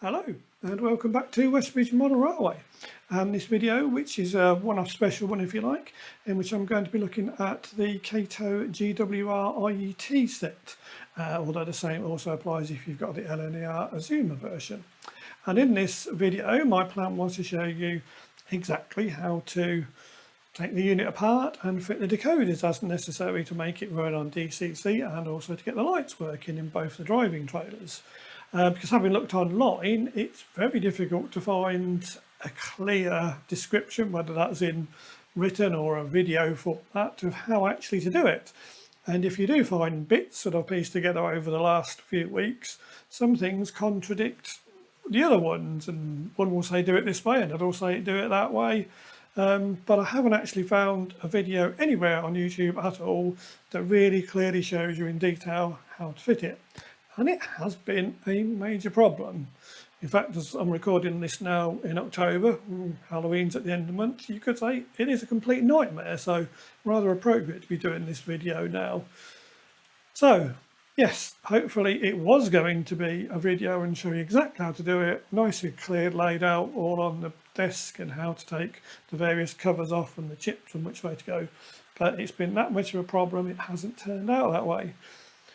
Hello and welcome back to Westbridge Model Railway, and this video, which is a one-off special one if you like, in which I'm going to be looking at the Kato GWR IET set, although the same also applies if you've got the LNER Azuma version. And in this video my plan was to show you exactly how to take the unit apart and fit the decoders as necessary to make it run on DCC, and also to get the lights working in both the driving trailers. Because having looked online, it's very difficult to find a clear description, whether that's in written or a video format, of how actually to do it. And if you do find bits that I've pieced together over the last few weeks, some things contradict the other ones, and one will say do it this way and another will say do it that way. But I haven't actually found a video anywhere on YouTube at all that really clearly shows you in detail how to fit it. And it has been a major problem. In fact, as I'm recording this now in October, Halloween's at the end of the month, you could say it is a complete nightmare, so rather appropriate to be doing this video now. So yes, hopefully it was going to be a video and show you exactly how to do it, nicely cleared, laid out all on the desk, and how to take the various covers off and the chips and which way to go. But it's been that much of a problem, it hasn't turned out that way.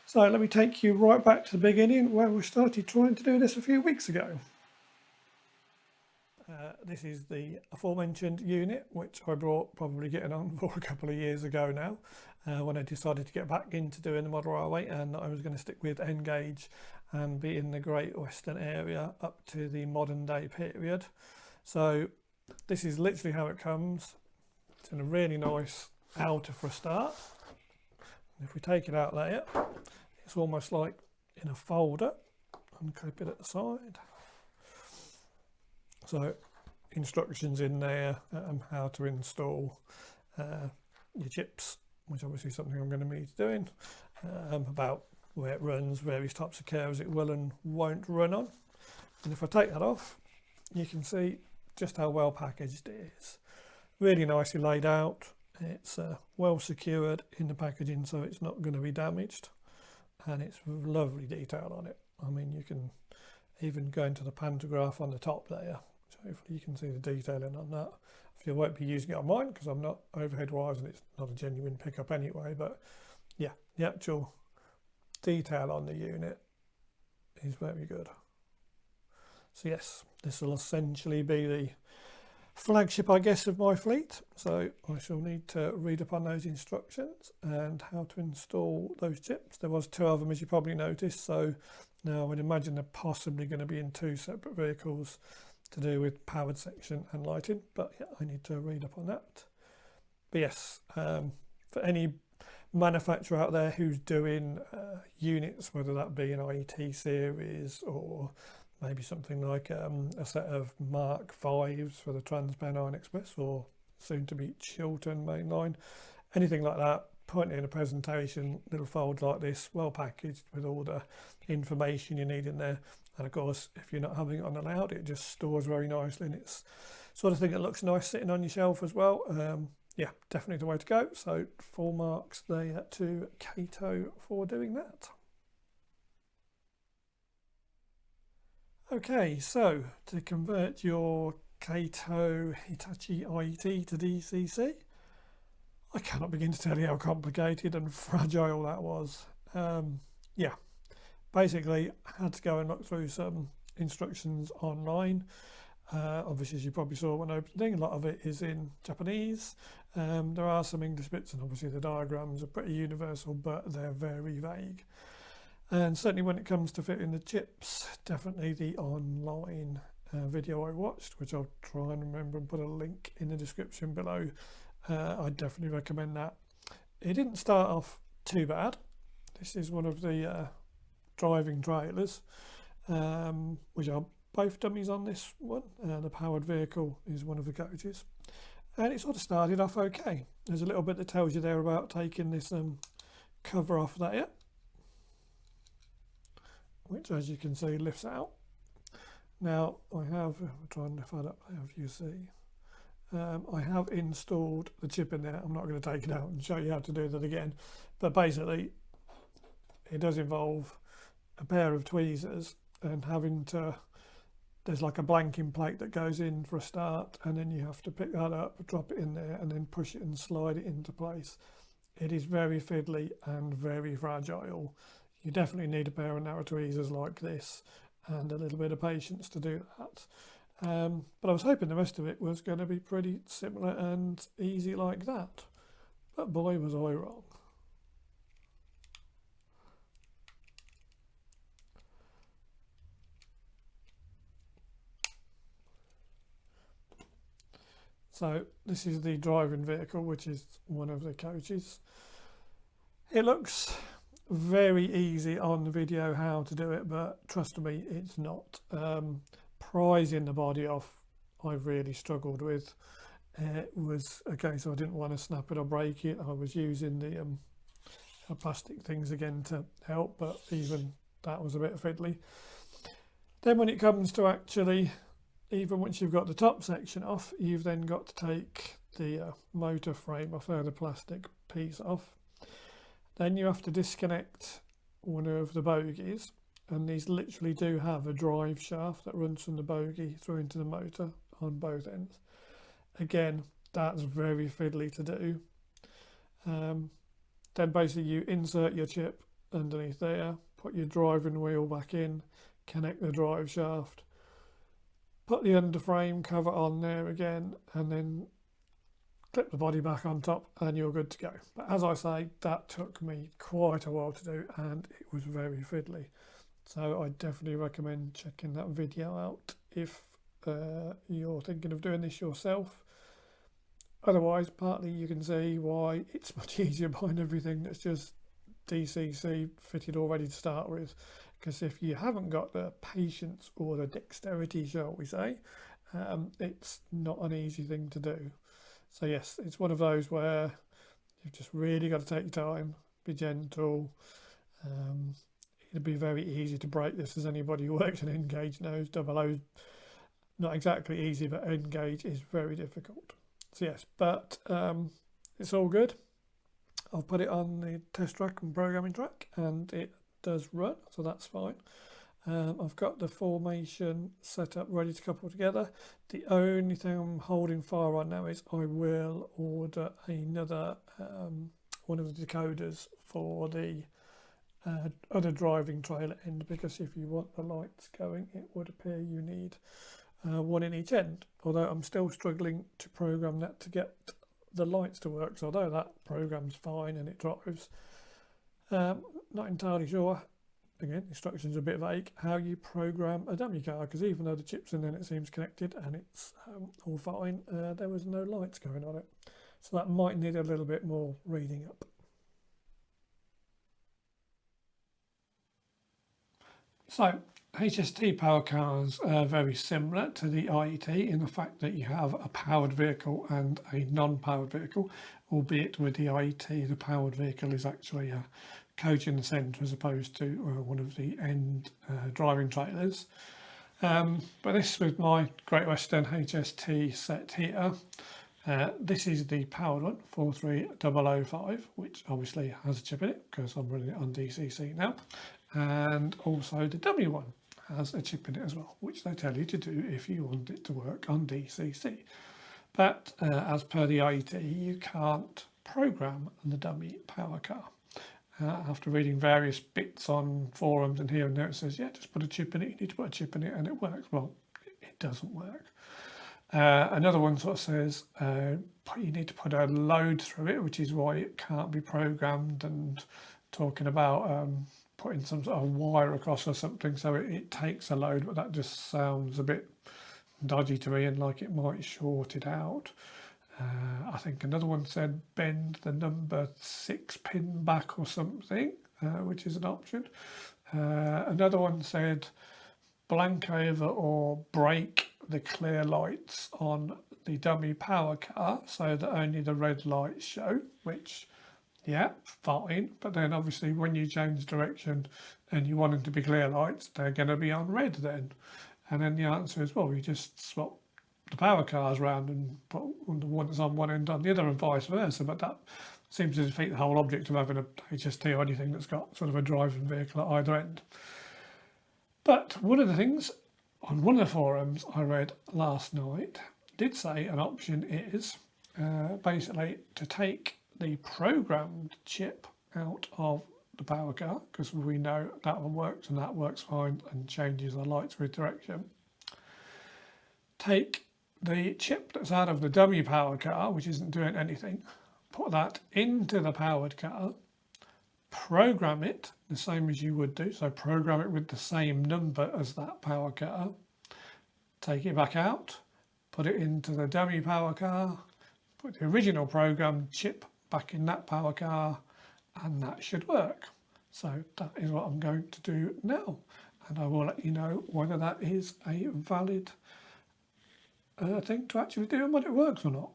So let me take you right back to the beginning, where we started trying to do this a few weeks ago. This is the aforementioned unit, which I brought, probably getting on for a couple of years ago now, when I decided to get back into doing the model railway, and I was going to stick with N gauge and be in the Great Western area up to the modern day period. So this is literally how it comes. It's in a really nice outer for a start. And if we take it out there, it's almost like in a folder, and clip it at the side. So instructions in there, how to install your chips, which obviously is something I'm going to be doing, about where it runs, various types of curves it will and won't run on. And if I take that off, you can see just how well packaged it is. Really nicely laid out. It's well secured in the packaging, so it's not going to be damaged, and it's lovely detail on it. I mean, you can even go into the pantograph on the top there, so hopefully you can see the detailing on that. I won't be using it on mine because I'm not overhead wise and it's not a genuine pickup anyway, but yeah, the actual detail on the unit is very good. So yes, this will essentially be the flagship, I guess, of my fleet. So I shall need to read upon those instructions and how to install those chips. There was two of them, as you probably noticed, so now I would imagine they're possibly going to be in two separate vehicles to do with powered section and lighting, but yeah, I need to read up on that. But yes, for any manufacturer out there who's doing units, whether that be an IET series or maybe something like a set of Mark 5s for the Trans-Pennine Express, or soon to be Chiltern Mainline, anything like that, point in a presentation, little folder like this, well packaged with all the information you need in there. And of course, if you're not having it on allowed, it just stores very nicely, and it's sort of thing that looks nice sitting on your shelf as well. Yeah, definitely the way to go. So full marks there to Kato for doing that. Okay, so to convert your Kato Hitachi IET to DCC, I cannot begin to tell you how complicated and fragile that was. Yeah, basically I had to go and look through some instructions online. Obviously, as you probably saw when opening, a lot of it is in Japanese. There are some English bits, and obviously the diagrams are pretty universal, but they're very vague. And certainly when it comes to fitting the chips, definitely the online video I watched, which I'll try and remember and put a link in the description below, I definitely recommend that. It didn't start off too bad. This is one of the driving trailers, which are both dummies on this one. The powered vehicle is one of the coaches, and it sort of started off okay. There's a little bit that tells you there about taking this cover off there, which, as you can see, lifts out. Now I have, I'm trying to find up there if you see, I have installed the chip in there. I'm not going to take it out and show you how to do that again, but basically it does involve a pair of tweezers and having to there's like a blanking plate that goes in for a start, and then you have to pick that up, drop it in there, and then push it and slide it into place. It is very fiddly and very fragile. You definitely need a pair of narrow tweezers like this and a little bit of patience to do that. But I was hoping the rest of it was going to be pretty similar and easy like that. But boy, was I wrong. So this is the driving vehicle, which is one of the coaches. It looks very easy on the video how to do it, but trust me, it's not. Prizing the body off, I really struggled with. It was a case I didn't want to snap it or break it. I was using the plastic things again to help, but even that was a bit fiddly. Then when it comes to actually, even once you've got the top section off, you've then got to take the motor frame off there, the plastic piece off. Then you have to disconnect one of the bogies, and these literally do have a drive shaft that runs from the bogie through into the motor on both ends. Again, that's very fiddly to do. Then basically you insert your chip underneath there, put your driving wheel back in, connect the drive shaft, put the underframe cover on there again, and then clip the body back on top, and you're good to go. But as I say, that took me quite a while to do, and it was very fiddly. So I definitely recommend checking that video out if you're thinking of doing this yourself. Otherwise, partly you can see why it's much easier buying everything that's just DCC fitted already to start with, because if you haven't got the patience or the dexterity, shall we say, it's not an easy thing to do. So yes, it's one of those where you've just really got to take your time, be gentle. It'd be very easy to break this, as anybody who works in N-gauge knows. 00's not exactly easy, but N-gauge is very difficult. So yes, but it's all good. I've put it on the test track and programming track, and it does run, so that's fine. I've got the formation set up ready to couple together. The only thing I'm holding fire on now is I will order another one of the decoders for the other driving trailer end, because if you want the lights going, it would appear you need one in each end, although I'm still struggling to program that to get the lights to work. So although that program's fine and it drives, not entirely sure, again, instructions are a bit vague, how you program a dummy car, because even though the chip's in there, it seems connected and it's all fine, there was no lights going on it. So that might need a little bit more reading up. So HST power cars are very similar to the IET in the fact that you have a powered vehicle and a non-powered vehicle, albeit with the IET the powered vehicle is actually a coach in the centre as opposed to one of the end driving trailers. But this with my Great Western HST set here, this is the powered one, 43005, which obviously has a chip in it because I'm running it on DCC now, and also the dummy one has a chip in it as well, which they tell you to do if you want it to work on DCC. But as per the IET, you can't program the dummy power car. After reading various bits on forums and here and there, it says, yeah, just put a chip in it, you need to put a chip in it and it works. Well, it doesn't work. Another one sort of says you need to put a load through it, which is why it can't be programmed, and talking about putting some sort of wire across or something so it takes a load, but that just sounds a bit dodgy to me and like it might short it out. I think another one said bend the number 6 pin back or something, which is an option. Another one said blank over or break the clear lights on the dummy power car so that only the red lights show, which, yeah, fine. But then obviously when you change direction and you want them to be clear lights, they're going to be on red then. And then the answer is, well, you just swap the power cars around and put the one that's on one end on the other and vice versa. But that seems to defeat the whole object of having a HST or anything that's got sort of a driving vehicle at either end. But one of the things on one of the forums I read last night did say an option is basically to take the programmed chip out of the power car, because we know that one works and that works fine and changes the lights with direction. Take the chip that's out of the dummy power car, which isn't doing anything, put that into the powered car, program it the same as you would do, so program it with the same number as that power car, take it back out, put it into the dummy power car, put the original programmed chip back in that power car, and that should work. So that is what I'm going to do now, and I will let you know whether that is a valid thing to actually do and whether it works or not.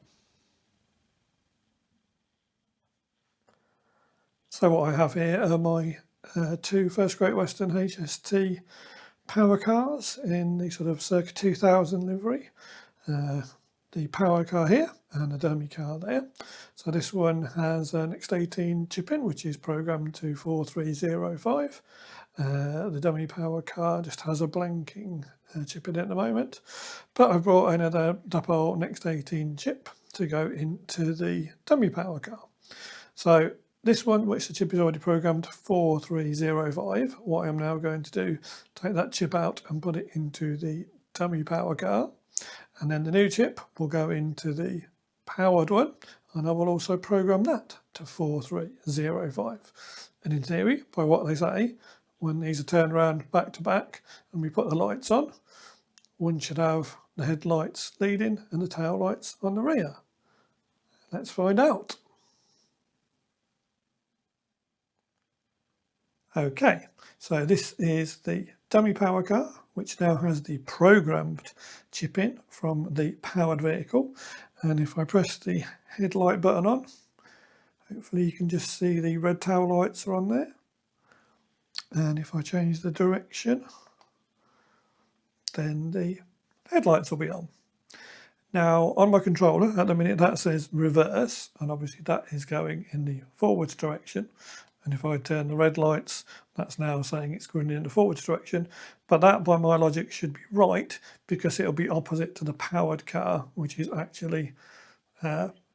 So what I have here are my two First Great Western HST power cars in the sort of circa 2000 livery. The power car here and the dummy car there. So this one has an X18 chip in, which is programmed to 4305. The dummy power car just has a blanking chip in at the moment, but I've brought another Dapol X18 chip to go into the dummy power car. So this one, which the chip is already programmed 4305, what I'm now going to do, take that chip out and put it into the dummy power car, and then the new chip will go into the powered one, and I will also program that to 4305. And in theory, by what they say, when these are turned around back to back and we put the lights on, one should have the headlights leading and the tail lights on the rear. Let's find out. Okay, so this is the dummy power car, which now has the programmed chip in from the powered vehicle. And if I press the headlight button on, hopefully you can just see the red tail lights are on there. And if I change the direction, then the headlights will be on. Now on my controller at the minute that says reverse, and obviously that is going in the forwards direction. And if I turn the red lights, that's now saying it's going in the forwards direction. But that, by my logic, should be right, because it'll be opposite to the powered car, which is actually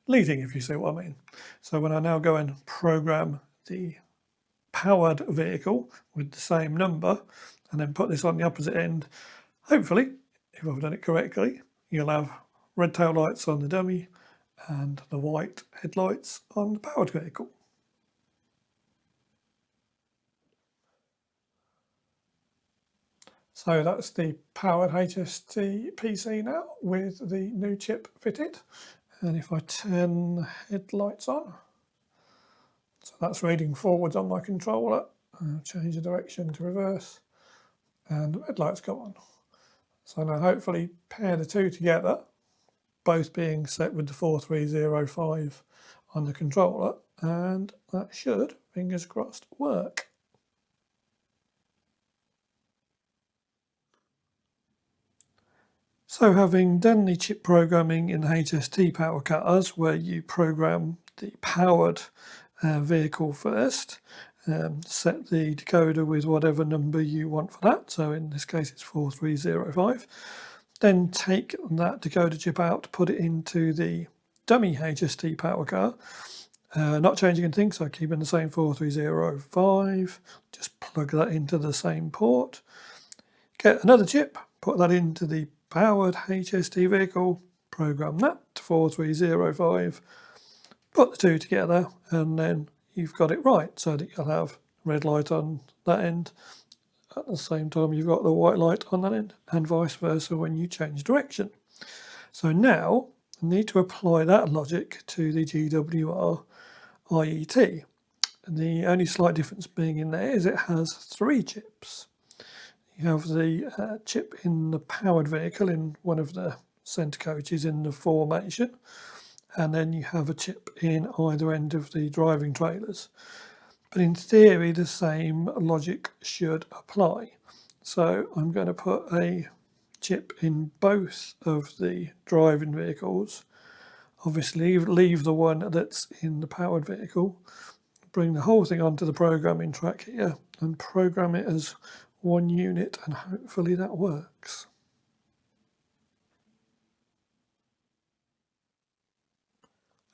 leading, if you see what I mean. So when I now go and program the powered vehicle with the same number, and then put this on the opposite end, hopefully, if I've done it correctly, you'll have red tail lights on the dummy and the white headlights on the powered vehicle. So that's the powered HST PC now with the new chip fitted. And if I turn the headlights on, so that's reading forwards on my controller, I'll change the direction to reverse and the red lights go on. So now hopefully pair the two together, both being set with the 4305 on the controller, and that should, fingers crossed, work. So having done the chip programming in the HST power cars, where you program the powered vehicle first, set the decoder with whatever number you want for that, so in this case it's 4305, then take that decoder chip out, put it into the dummy HST power car, not changing anything, so keeping the same 4305, just plug that into the same port, get another chip, put that into the powered HST vehicle, program that to 4305, put the two together, and then you've got it right, so that you'll have red light on that end at the same time you've got the white light on that end, and vice versa when you change direction. So now I need to apply that logic to the GWR IET. The only slight difference being in there is it has 3 chips. You have the chip in the powered vehicle in one of the centre coaches in the formation, and then you have a chip in either end of the driving trailers. But in theory, the same logic should apply. So I'm going to put a chip in both of the driving vehicles. Obviously, leave the one that's in the powered vehicle, bring the whole thing onto the programming track here, and program it as one unit, and hopefully that works.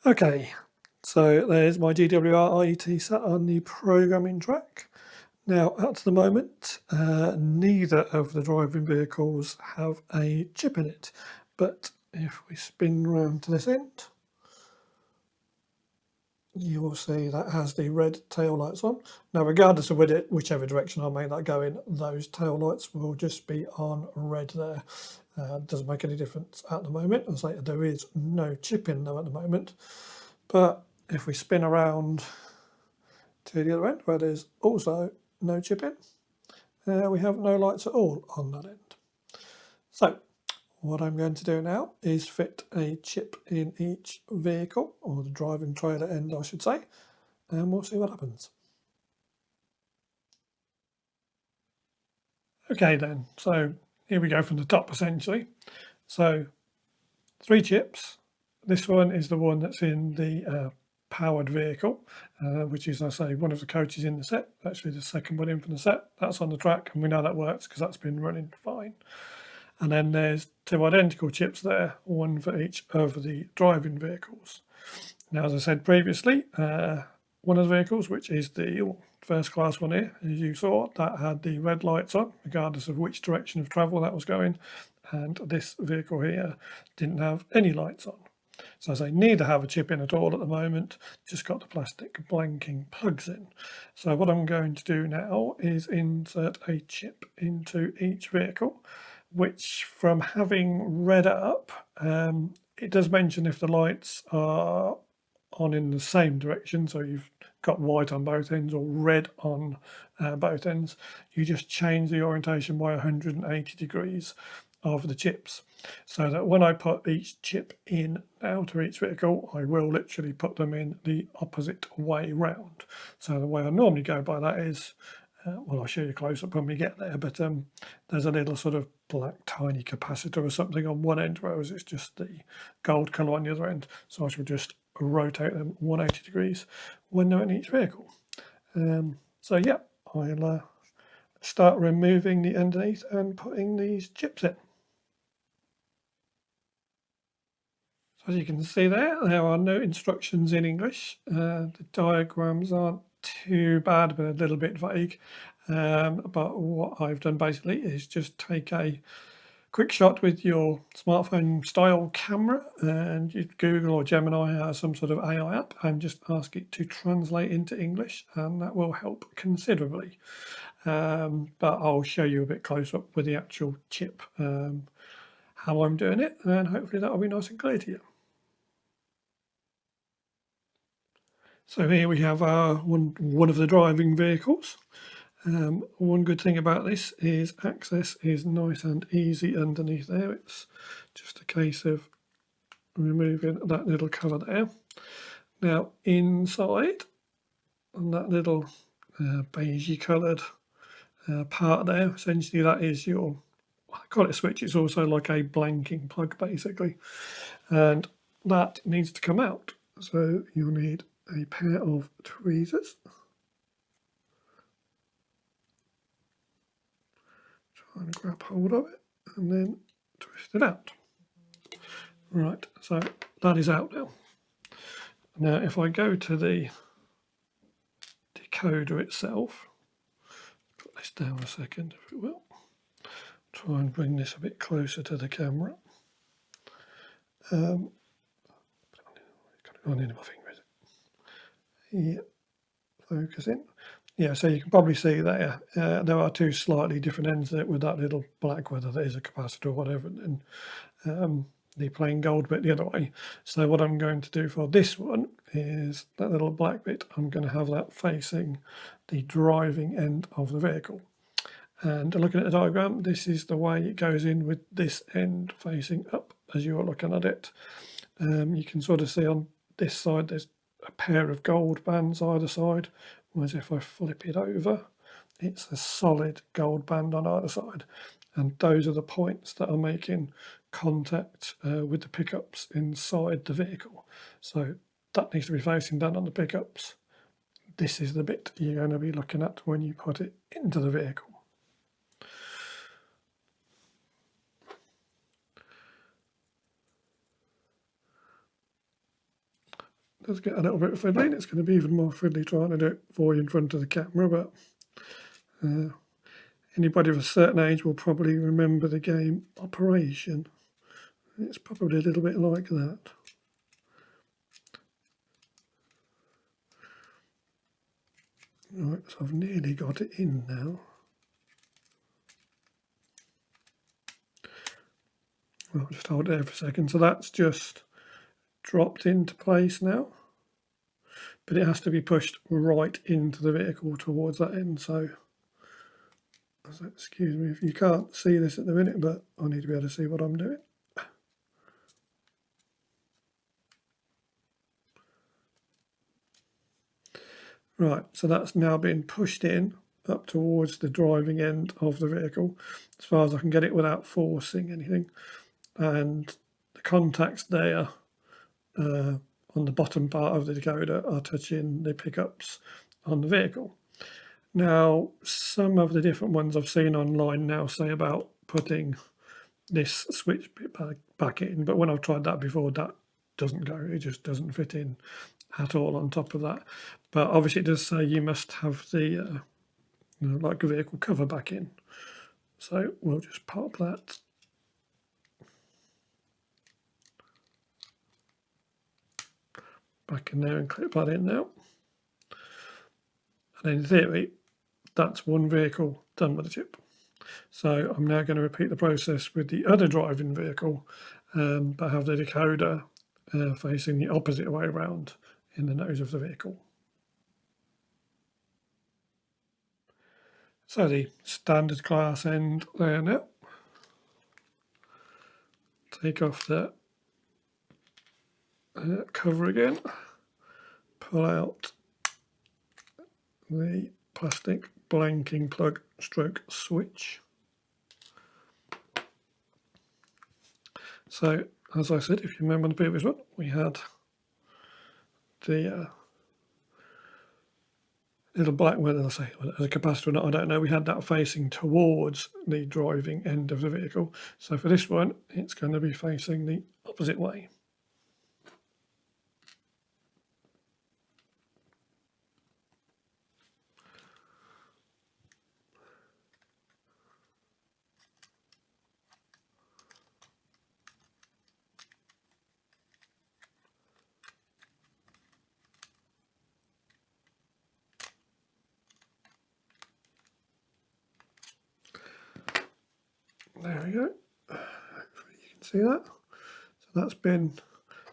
Okay, so there's my GWR IET set on the programming track. Now, at the moment, neither of the driving vehicles have a chip in it, but if we spin round to this end, you will see that has the red tail lights on. Now, regardless of whichever direction I make that go in, those tail lights will just be on red there. Doesn't make any difference at the moment. As I say, there is no chip in there at the moment. But if we spin around to the other end, where there's also no chip in, we have no lights at all on that end. So what I'm going to do now is fit a chip in each vehicle, or the driving trailer end I should say, and we'll see what happens. Okay then, so here we go from the top essentially. So 3 chips. This one is the one that's in the powered vehicle, which is, I say, one of the coaches in the set, actually the second one in from the set. That's on the track, and we know that works because that's been running fine. And then there's 2 identical chips there, one for each of the driving vehicles. Now, as I said previously, one of the vehicles, which is the first class one here, as you saw, that had the red lights on, regardless of which direction of travel that was going. And this vehicle here didn't have any lights on. So as I say, neither have a chip in at all at the moment, just got the plastic blanking plugs in. So what I'm going to do now is insert a chip into each vehicle, which from having read up, it does mention if the lights are on in the same direction, so you've got white on both ends or red on both ends, you just change the orientation by 180 degrees of the chips, so that when I put each chip in now to each vehicle, I will literally put them in the opposite way round. So the way I normally go by that is, well, I'll show you close up when we get there, but there's a little sort of black tiny capacitor or something on one end, whereas it's just the gold colour on the other end. So I shall just rotate them 180 degrees when they're in each vehicle. So yeah, I'll start removing the underneath and putting these chips in. So as you can see there are no instructions in English. The diagrams aren't too bad, but a little bit vague. But what I've done basically is just take a quick shot with your smartphone style camera, and you Google or Gemini has some sort of AI app, and just ask it to translate into English, and that will help considerably. But I'll show you a bit close up with the actual chip, how I'm doing it, and hopefully that'll be nice and clear to you. So here we have one of the driving vehicles. One good thing about this is access is nice and easy underneath there. It's just a case of removing that little cover there. Now inside, on that little beigey coloured part there, essentially that is your, I call it a switch, it's also like a blanking plug basically, and that needs to come out. So you'll need a pair of tweezers. Try and grab hold of it and then twist it out. Right, so that is out now. Now if I go to the decoder itself, put this down a second if it will, try and bring this a bit closer to the camera. Got it on into my finger, is it? Yeah, focusing. Yeah, so you can probably see there, there are 2 slightly different ends there with that little black, whether that is a capacitor or whatever, and then the plain gold bit the other way. So what I'm going to do for this one is that little black bit, I'm going to have that facing the driving end of the vehicle. And looking at the diagram, this is the way it goes in with this end facing up as you're looking at it. You can sort of see on this side there's a pair of gold bands either side, whereas if I flip it over, it's a solid gold band on either side. And those are the points that are making contact with the pickups inside the vehicle. So that needs to be facing down on the pickups. This is the bit you're going to be looking at when you put it into the vehicle. does get a little bit fiddly, and it's going to be even more fiddly trying to do it for you in front of the camera, but anybody of a certain age will probably remember the game Operation. It's probably a little bit like that. Right, so I've nearly got it in now. I'll just hold it there for a second. So that's just dropped into place now, but it has to be pushed right into the vehicle towards that end. So, excuse me if you can't see this at the minute, but I need to be able to see what I'm doing. Right, so that's now been pushed in up towards the driving end of the vehicle, as far as I can get it without forcing anything. And the contacts there on the bottom part of the decoder are touching the pickups on the vehicle. Now, some of the different ones I've seen online now say about putting this switch bit back in, but when I've tried that before, that doesn't go. It just doesn't fit in at all on top of that. But obviously it does say you must have the like a vehicle cover back in. So we'll just pop that back in there and clip that in now. And in theory, that's one vehicle done with the chip. So I'm now going to repeat the process with the other driving vehicle, but have the decoder facing the opposite way around in the nose of the vehicle. So the standard class end there now. Take off the cover again, pull out the plastic blanking plug stroke switch. So as I said, if you remember the previous one, we had the little black, whether I say as a capacitor or not, I don't know, we had that facing towards the driving end of the vehicle. So for this one, it's going to be facing the opposite way. There we go. Hopefully you can see that. So that's been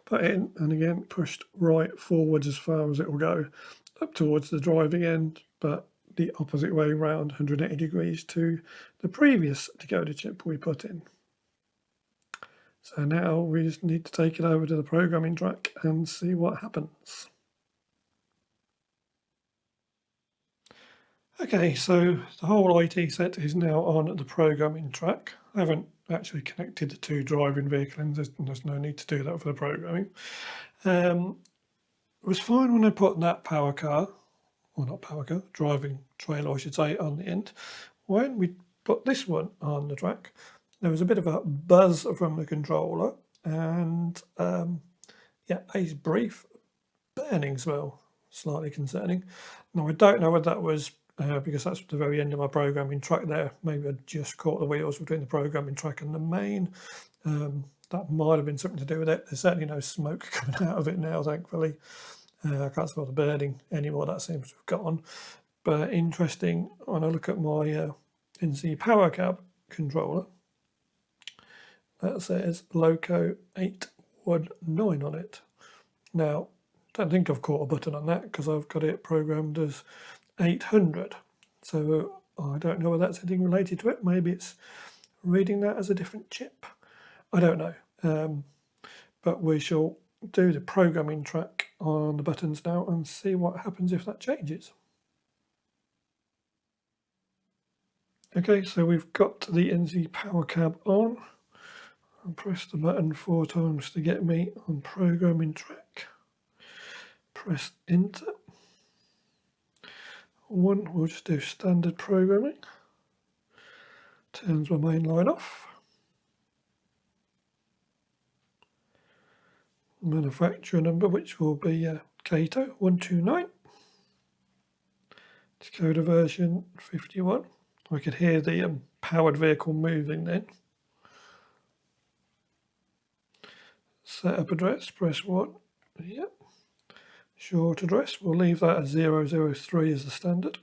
put in and again pushed right forwards as far as it will go up towards the driving end, but the opposite way around 180 degrees to the previous decoder chip we put in. So now we just need to take it over to the programming track and see what happens. Okay, so the whole IT set is now on the programming track. I haven't actually connected the two driving vehicle ends. There's no need to do that for the programming. It was fine when I put that power car, or not power car, driving trailer I should say, on the end. When we put this one on the track, there was a bit of a buzz from the controller and yeah, a brief burning smell, slightly concerning. Now I don't know whether that was because that's the very end of my programming track there. Maybe I just caught the wheels between the programming track and the main. That might have been something to do with it. There's certainly no smoke coming out of it now, thankfully. I can't smell the burning anymore. That seems to have gone. But interesting, when I look at my NC power cab controller, that says Loco 819 on it. Now, I don't think I've caught a button on that because I've got it programmed as 800. So I don't know whether that's anything related to it. Maybe it's reading that as a different chip. I don't know. But we shall do the programming track on the buttons now and see what happens if that changes. Okay, so we've got the NC power cab on. I'll press the button 4 times to get me on programming track. Press enter. One, we'll just do standard programming. Turns my main line off. manufacturer number, which will be Kato 129. Decoder version 51. I could hear the powered vehicle moving then. Setup address, press 1. Yep. Short address, we'll leave that as 003 as the standard.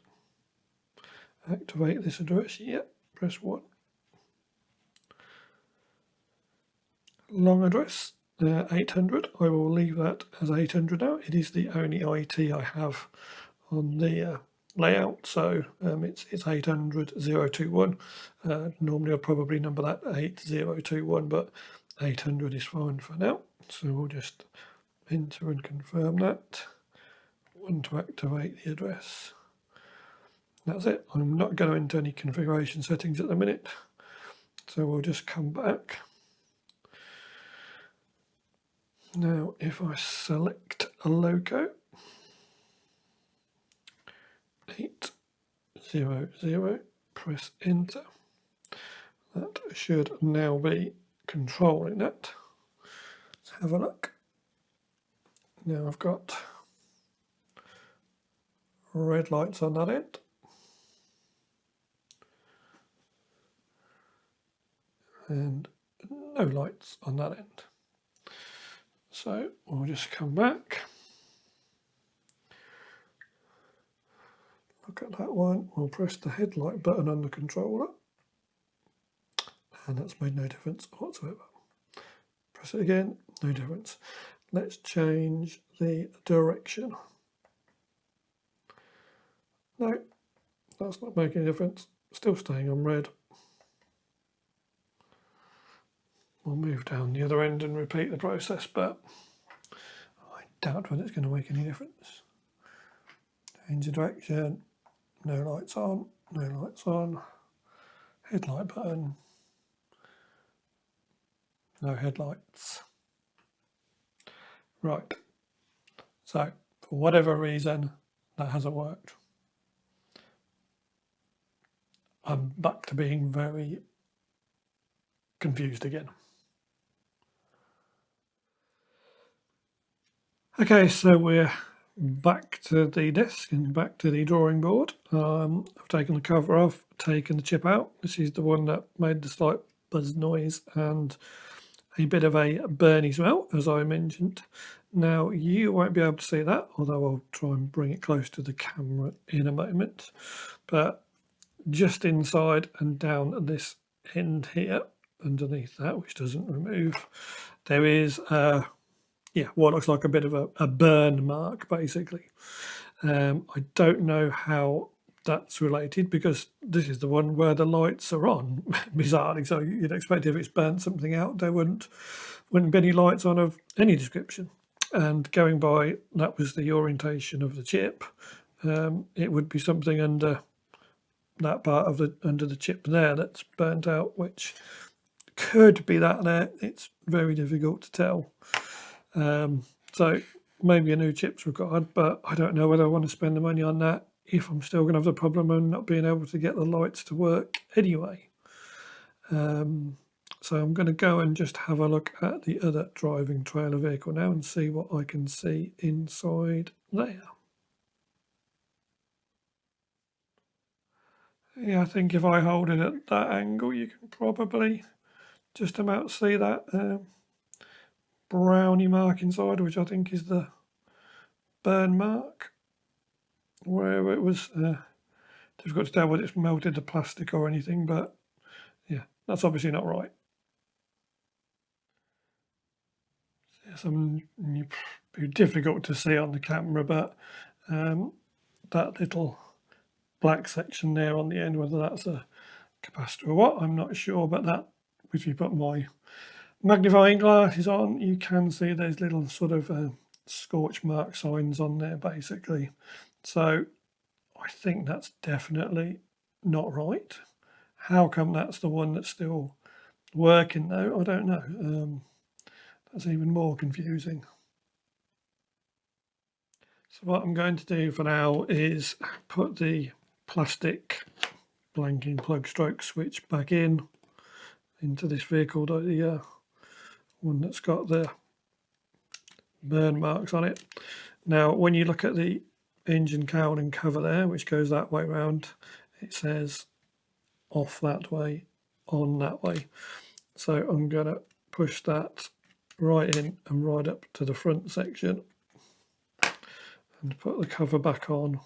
Activate this address, yep, press 1. Long address, 800. I will leave that as 800 now. It is the only IET I have on the layout, so it's 800 021. Normally I'd probably number that 8021, but 800 is fine for now. So we'll just enter and confirm that. 1 to activate the address. That's it. I'm not going into any configuration settings at the minute, so we'll just come back. Now if I select a logo, 800, press enter. That should now be controlling that. Let's have a look. Now I've got red lights on that end. And no lights on that end. So we'll just come back. Look at that one. We'll press the headlight button on the controller. And that's made no difference whatsoever. Press it again, no difference. Let's change the direction. No, that's not making a difference. Still staying on red. We'll move down the other end and repeat the process, but I doubt whether it's going to make any difference. Change the direction. No lights on, no lights on. Headlight button. No headlights. Right. So, for whatever reason, that hasn't worked. I'm back to being very confused again. Okay, so we're back to the desk and back to the drawing board. I've taken the cover off, taken the chip out. This is the one that made the slight buzz noise and a bit of a burny smell, as I mentioned. Now, you won't be able to see that, although I'll try and bring it close to the camera in a moment. But just inside and down this end here, underneath that, which doesn't remove, there is what looks like a bit of a burn mark, basically. I don't know how that's related, because this is the one where the lights are on, bizarrely. So you'd expect if it's burnt something out, there wouldn't be any lights on of any description. And going by, that was the orientation of the chip. It would be something under that part of under the chip there that's burnt out, which could be that there. It's very difficult to tell. So maybe a new chip's required, but I don't know whether I want to spend the money on that if I'm still going to have the problem of not being able to get the lights to work anyway. So I'm going to go and just have a look at the other driving trailer vehicle now and see what I can see inside there. Yeah, I think if I hold it at that angle, you can probably just about see that brownie mark inside, which I think is the burn mark, where it was difficult to tell whether it's melted the plastic or anything, but yeah, that's obviously not right. Some be difficult to see on the camera, but that little black section there on the end, whether that's a capacitor or what, I'm not sure, but that, if you put my magnifying glasses on, you can see there's little sort of scorch mark signs on there, basically. So I think that's definitely not right. How come that's the one that's still working though? I don't know. That's even more confusing. So what I'm going to do for now is put the plastic blanking plug stroke switch back into this vehicle, the one that's got the burn marks on it. Now, when you look at the engine cowling cover there, which goes that way round, it says off that way, on that way. So I'm going to push that right in and right up to the front section and put the cover back on.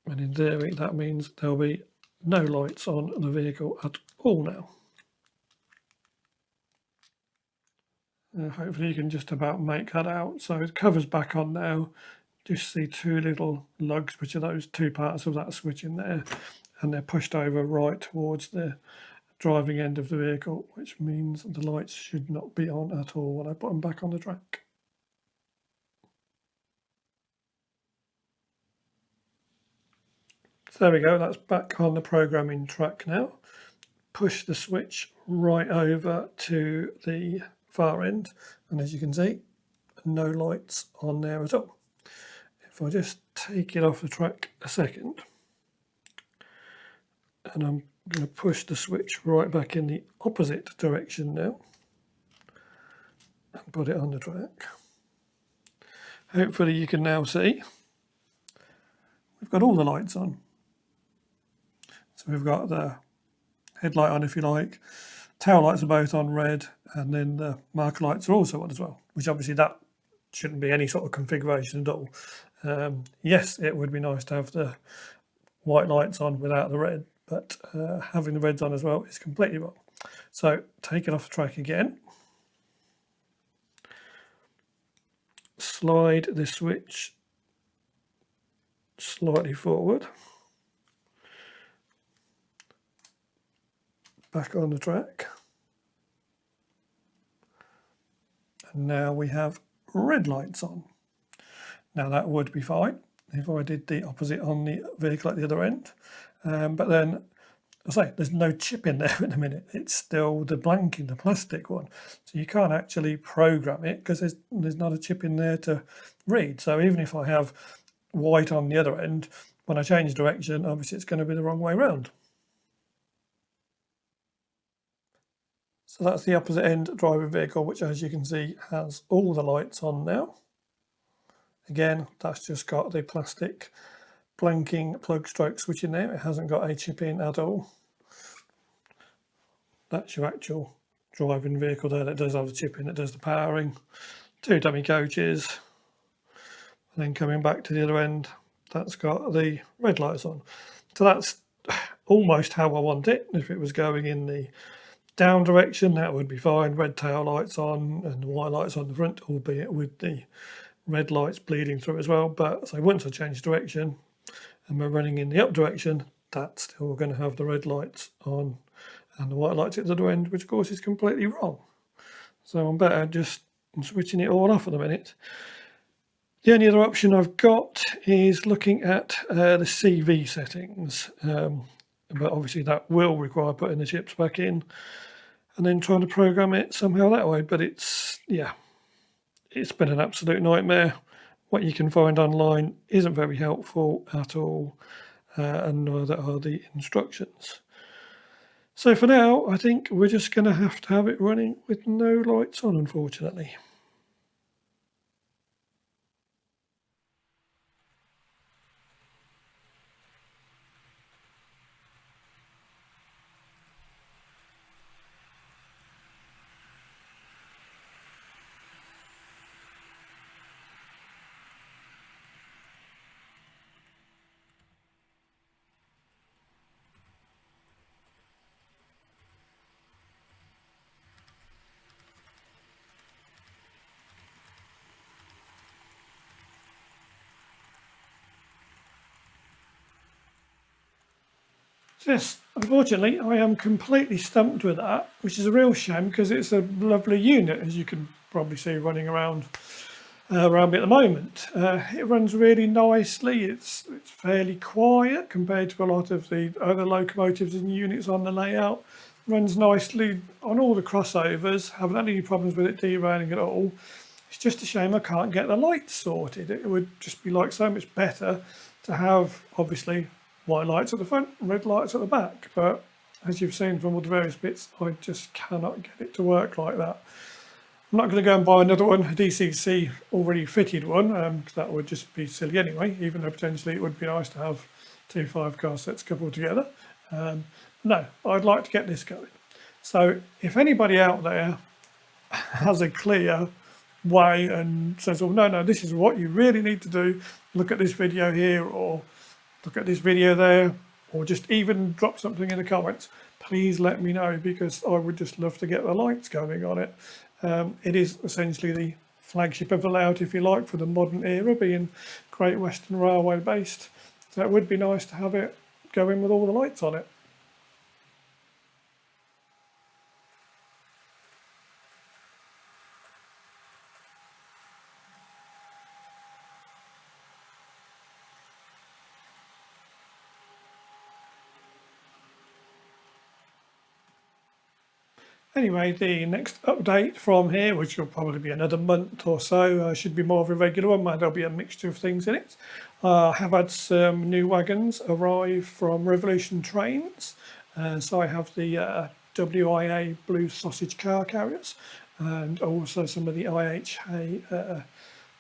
And in theory, that means there'll be no lights on the vehicle at all now. Hopefully you can just about make that out. So the cover's back on now. Just see two little lugs, which are those two parts of that switch in there, and they're pushed over right towards the driving end of the vehicle, which means the lights should not be on at all when I put them back on the track. So there we go, that's back on the programming track now. Push the switch right over to the far end, and as you can see, no lights on there at all. If I just take it off the track a second, and I'm going to push the switch right back in the opposite direction now and put it on the track. Hopefully you can now see we've got all the lights on. So we've got the headlight on, if you like, tail lights are both on red, and then the marker lights are also on as well, which obviously that shouldn't be any sort of configuration at all. Yes, it would be nice to have the white lights on without the red, but having the reds on as well is completely wrong. So take it off the track again, slide the switch slightly forward, back on the track, and now we have red lights on. Now that would be fine if I did the opposite on the vehicle at the other end, but then I say there's no chip in there at the minute. It's still the blanking, the plastic one, so you can't actually program it because there's not a chip in there to read. So even if I have white on the other end, when I change direction, obviously it's going to be the wrong way around. So that's the opposite end driving vehicle, which as you can see has all the lights on now. Again, that's just got the plastic blanking plug stroke switch in there. It hasn't got a chip in at all. That's your actual driving vehicle there that does have the chip in. It does the powering, two dummy coaches, and then coming back to the other end, that's got the red lights on. So that's almost how I want it. If it was going in the down direction, that would be fine. Red tail lights on and the white lights on the front, albeit with the red lights bleeding through as well. But so once I change direction and we're running in the up direction, that's still going to have the red lights on and the white lights at the other end, which of course is completely wrong. So I'm better just switching it all off at the minute. The only other option I've got is looking at the CV settings, but obviously that will require putting the chips back in and then trying to program it somehow that way. But it's been an absolute nightmare. What you can find online isn't very helpful at all, and neither are the instructions. So for now, I think we're just going to have it running with no lights on, unfortunately. Yes, unfortunately, I am completely stumped with that, which is a real shame because it's a lovely unit, as you can probably see running around me at the moment. It runs really nicely. It's fairly quiet compared to a lot of the other locomotives and units on the layout. Runs nicely on all the crossovers. Haven't had any problems with it derailing at all. It's just a shame I can't get the lights sorted. It would just be like so much better to have, obviously, white lights at the front, red lights at the back, but as you've seen from all the various bits, I just cannot get it to work like that. I'm not going to go and buy another one, a DCC already fitted one, because that would just be silly anyway, even though potentially it would be nice to have 2 5-car sets coupled together. No, I'd like to get this going. So if anybody out there has a clear way and says, oh no, this is what you really need to do, look at this video here or look at this video there, or just even drop something in the comments, please let me know, because I would just love to get the lights going on it. It is essentially the flagship of the layout, if you like, for the modern era, being Great Western Railway based. So it would be nice to have it going with all the lights on it. Anyway, the next update from here, which will probably be another month or so, should be more of a regular one. There'll be a mixture of things in it. I have had some new wagons arrive from Revolution Trains. So I have the WIA Blue Sausage car carriers, and also some of the IHA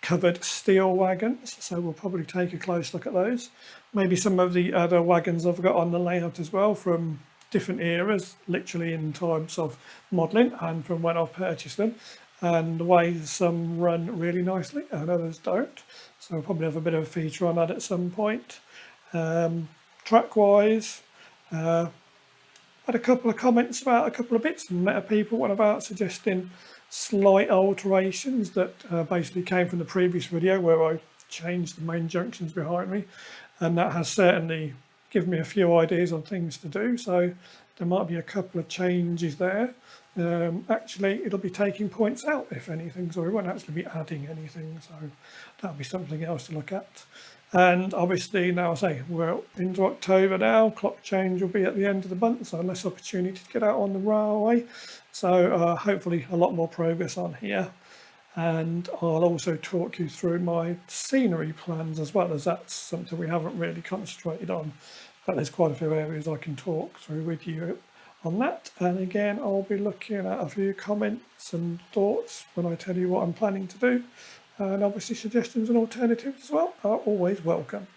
covered steel wagons. So we'll probably take a close look at those. Maybe some of the other wagons I've got on the layout as well from different eras, literally in times of modelling and from when I've purchased them, and the way some run really nicely and others don't. So we'll probably have a bit of a feature on that at some point. Track wise, had a couple of comments about a couple of bits and met a people about suggesting slight alterations that basically came from the previous video where I changed the main junctions behind me, and that has certainly give me a few ideas on things to do, so there might be a couple of changes there. Actually, it'll be taking points out, if anything, so we won't actually be adding anything, so that'll be something else to look at. And obviously, now I say we're into October now, clock change will be at the end of the month, so less opportunity to get out on the railway, so hopefully a lot more progress on here. And I'll also talk you through my scenery plans as well, as that's something we haven't really concentrated on, but there's quite a few areas I can talk through with you on that. And again, I'll be looking at a few comments and thoughts when I tell you what I'm planning to do, and obviously suggestions and alternatives as well are always welcome.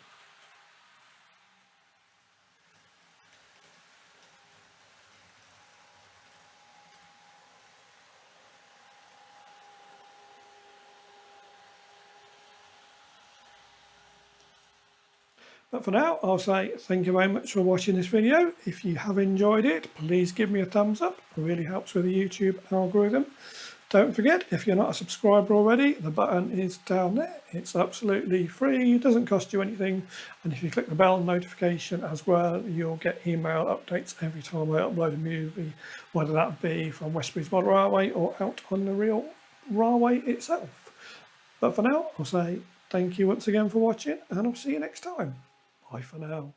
But for now, I'll say thank you very much for watching this video. If you have enjoyed it, please give me a thumbs up. It really helps with the YouTube algorithm. Don't forget, if you're not a subscriber already, the button is down there. It's absolutely free, it doesn't cost you anything. And if you click the bell notification as well, you'll get email updates every time I upload a movie, whether that be from Westbridge Model Railway or out on the real railway itself. But for now, I'll say thank you once again for watching, and I'll see you next time. Bye for now.